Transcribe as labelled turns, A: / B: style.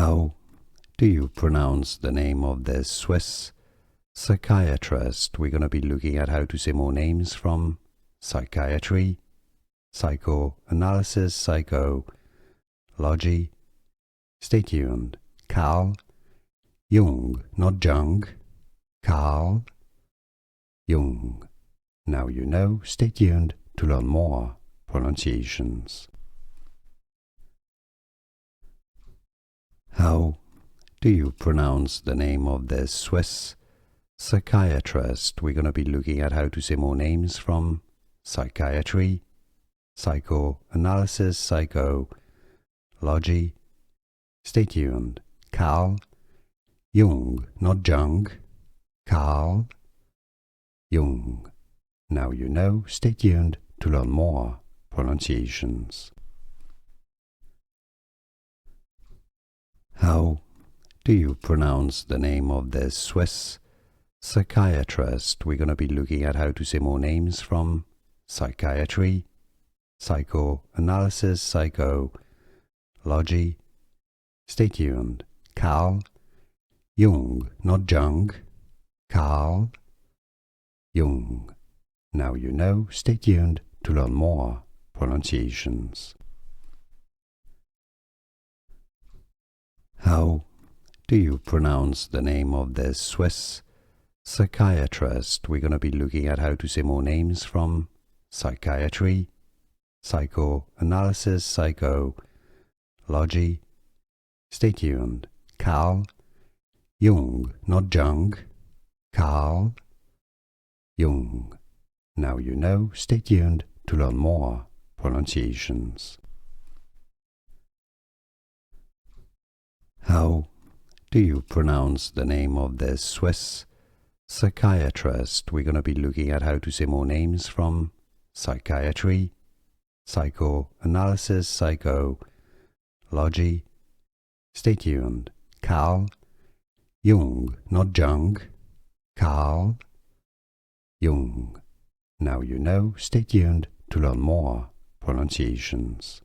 A: How do you pronounce the name of this Swiss psychiatrist? We're going to be looking at how to say more names from psychiatry, psychoanalysis, psychology. Stay tuned. Carl Jung, not Jung. Carl Jung. Now you know. Stay tuned to learn more pronunciations. How do you pronounce the name of this Swiss psychiatrist? We're going to be looking at how to say more names from psychiatry, psychoanalysis, psychology. Stay tuned. Carl Jung, not Jung. Carl Jung. Now you know. Stay tuned to learn more pronunciations. How do you pronounce the name of this Swiss psychiatrist? We're going to be looking at how to say more names from psychiatry, psychoanalysis, psychology. Stay tuned. Carl Jung, not Jung. Carl Jung. Now you know. Stay tuned to learn more pronunciations. How do you pronounce the name of this Swiss psychiatrist? We're going to be looking at how to say more names from psychiatry, psychoanalysis, psychology. Stay tuned. Carl Jung, not Jung. Carl Jung. Now you know. Stay tuned to learn more pronunciations. How do you pronounce the name of this Swiss psychiatrist? We're going to be looking at how to say more names from psychiatry, psychoanalysis, psychology. Stay tuned. Carl Jung, not Jung. Carl Jung. Now you know. Stay tuned to learn more pronunciations.